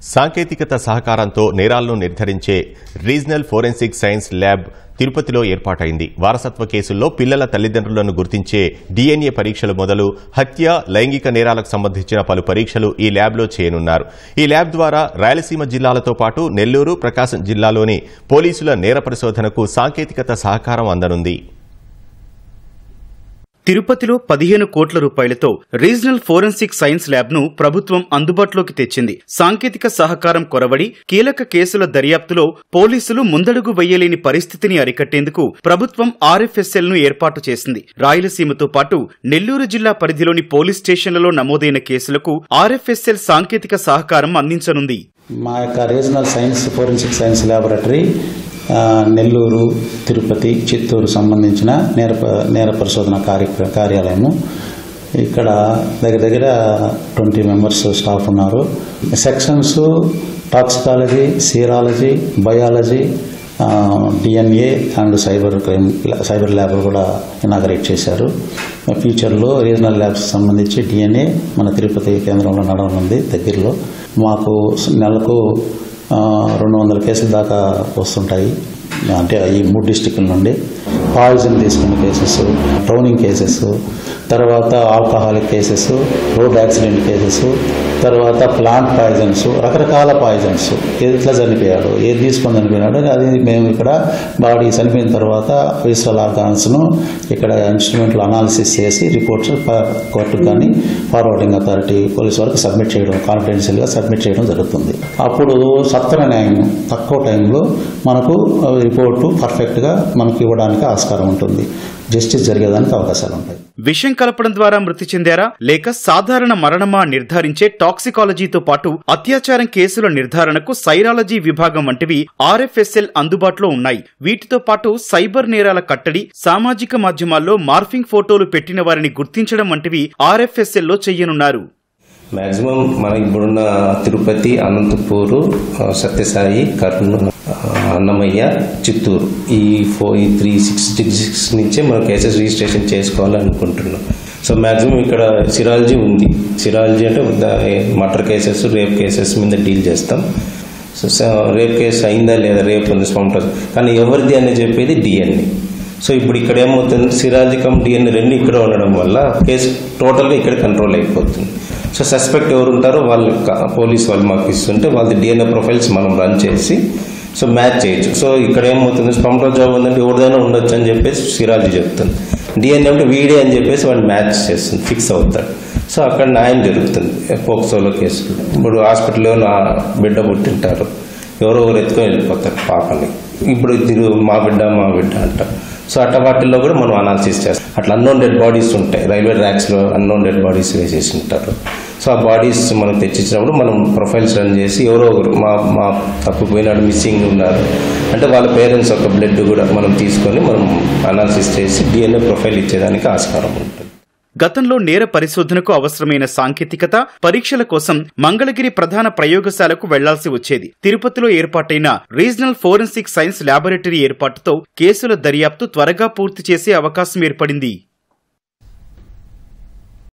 సాంకేతికత సహకారంతో నేరాలను నిర్ధారించే రీజనల్ ఫోరెన్సిక్ సైన్స్ ల్యాబ్ తిరుపతిలో ఏర్పాటైంది. వారసత్వ కేసుల్లో పిల్లల తల్లిదండ్రులను గుర్తించే DNA పరీక్షలు మొదలు హత్య, లైంగిక నేరాలకు సంబంధించిన పలు పరీక్షలు ఈ ల్యాబ్లో చేయనున్నారు. ఈ ల్యాబ్ ద్వారా రాయలసీమ జిల్లాలతో పాటు నెల్లూరు, ప్రకాశం జిల్లాలోని పోలీసుల నేర పరిశోధనకు సాంకేతికత సహకారం అందనుంది. తిరుపతిలో 15 కోట్ల రూపాయలతో రీజనల్ ఫోరెన్సిక్ సైన్స్ ల్యాబ్ ను ప్రభుత్వం అందుబాటులోకి తెచ్చింది. సాంకేతిక సహకారం కొరవడి కీలక కేసుల దర్యాప్తులో పోలీసులు ముందడుగు వెయ్యలేని పరిస్థితిని అరికట్టేందుకు ప్రభుత్వం RFSL ను ఏర్పాటు చేసింది. రాయలసీమతో పాటు నెల్లూరు జిల్లా పరిధిలోని పోలీస్ స్టేషన్లలో నమోదైన కేసులకు RFSL సాంకేతిక సహకారం అందించనుంది. మా యొక్క regional science forensic science laboratory Nellore, Tirupati, Chittoor సంబంధించిన నేర పరిశోధన కార్యాలయము. ఇక్కడ దగ్గర 20 మెంబర్స్ స్టాఫ్ ఉన్నారు. Sections toxicology, serology, biology, DNA and cyber lab కూడా ఇనాగరేట్ చేశారు. ఫ్యూచర్లో రీజనల్ ల్యాబ్స్ సంబంధించి DNA మన తిరుపతి కేంద్రంలో నడవనుంది. దగ్గరలో మాకు నెలకు 200 కేసుల దాకా వస్తుంటాయి. అంటే ఈ 3 డిస్ట్రిక్టుల నుండి పాయిజన్ తీసుకున్న కేసెస్, డ్రౌనింగ్ కేసెస్, తర్వాత alcoholic cases, road accident cases, తర్వాత ప్లాంట్ పాయిజన్స్, రకరకాల పాయిజన్స్, ఎట్లా చనిపోయాడు, ఏది తీసుకొని చనిపోయినాడు అది మేము ఇక్కడ బాడీ చనిపోయిన తర్వాత విసరల్ ఆర్గాన్స్ను ఇక్కడ ఇన్స్ట్రుమెంట్లు అనాలిసిస్ చేసి రిపోర్ట్స్ కోర్టుకు కానీ ఫార్వర్డింగ్ అథారిటీ పోలీస్ వరకు సబ్మిట్ చేయడం, కాన్ఫిడెన్షియల్గా సబ్మిట్ చేయడం జరుగుతుంది. అప్పుడు సత్వర న్యాయం తక్కువ టైంలో మనకు రిపోర్టు పర్ఫెక్ట్గా మనకు ఇవ్వడానికి ఆస్కారం ఉంటుంది. జస్టిస్ జరిగేదానికి అవకాశాలు ఉంటాయి. విషం కలపడం ద్వారా మృతి చెందారా లేక సాధారణ మరణమా నిర్ధారించే టాక్సికాలజీతో పాటు అత్యాచారం కేసుల నిర్ధారణకు సైరాలజీ విభాగం వంటివి RFSL అందుబాటులో ఉన్నాయి. వీటితో పాటు సైబర్ నేరాల కట్టడి, సామాజిక మాధ్యమాల్లో మార్ఫింగ్ ఫోటోలు పెట్టిన వారిని గుర్తించడం వంటివి RFSL లో చెయ్యనున్నారు. మాక్సిమం మన ఇప్పుడున్న తిరుపతి, అనంతపూరు, సత్యసాయి, కర్నూలు, అన్నమయ్య, చిత్తూరు ఈ 366 నుంచే మనం కేసెస్ రిజిస్ట్రేషన్ చేసుకోవాలనుకుంటున్నాం. సో మాక్సిమం ఇక్కడ సిరాలజీ ఉంది. సిరాలజీ అంటే మర్డర్ కేసెస్, రేప్ కేసెస్ మీద డీల్ చేస్తాం. సో రేప్ కేసు అయిందా లేదా, రేప్ ఉంది స్పాంటస్, కానీ ఎవరిది అని చెప్పేది DNA. సో ఇప్పుడు ఇక్కడ ఏమవుతుంది, సిరాలజీ కమ్ DNA రెండు ఇక్కడ ఉండడం వల్ల కేసు టోటల్గా ఇక్కడ కంట్రోల్ అయిపోతుంది. సో సస్పెక్ట్ ఎవరు ఉంటారో వాళ్ళు పోలీస్ వాళ్ళు మాకు ఇస్తుంటే వాళ్ళది DNA ప్రొఫైల్స్ మనం రన్ చేసి సో మ్యాచ్ చేయొచ్చు. సో ఇక్కడ ఏమవుతుంది, స్పంటో జాబ్ ఉందంటే ఎవరిదైనా ఉండొచ్చు అని చెప్పేసి సిరాలజీ చెప్తుంది. DNA అంటే వీడే అని చెప్పేసి వాడు మ్యాచ్ చేస్తుంది, ఫిక్స్ అవుతాడు. సో అక్కడ న్యాయం జరుగుతుంది. పోక్సోలో కేసులు ఇప్పుడు హాస్పిటల్లో బిడ్డ పుట్టింటారు, ఎవరో ఒకరు ఎత్తుకొని వెళ్ళిపోతారు పాపని, ఇప్పుడు మా బిడ్డ అంటారు. సో అట్ట వాటిల్లో కూడా మనం అనాలిసిస్ చేస్తాం. అట్లా అన్నోన్ డెడ్ బాడీస్ ఉంటాయి, రైల్వే ట్రాక్స్లో అన్నోన్ డెడ్ బాడీస్ వేసేసి ఉంటారు. సో ఆ బాడీస్ మనం తెచ్చిచ్చినప్పుడు మనం ప్రొఫైల్స్ రన్ చేసి ఎవరో ఒకరు మా తప్పిపోయినాడు, మిస్సింగ్ ఉన్నారు అంటే వాళ్ళ పేరెంట్స్ యొక్క బ్లడ్ కూడా మనం తీసుకొని మనం అనాలిసిస్ చేసి DNA ప్రొఫైల్ ఇచ్చేదానికి ఆస్కారం ఉంటుంది. గతంలో నేర పరిశోధనకు అవసరమైన సాంకేతికత, పరీక్షల కోసం మంగళగిరి ప్రధాన ప్రయోగశాలకు వెళ్లాల్సి వచ్చేది. తిరుపతిలో ఏర్పాటైన రీజనల్ ఫోరెన్సిక్ సైన్స్ ల్యాబొరేటరీ ఏర్పాటుతో కేసుల దర్యాప్తు త్వరగా పూర్తి చేసే అవకాశం ఏర్పడింది.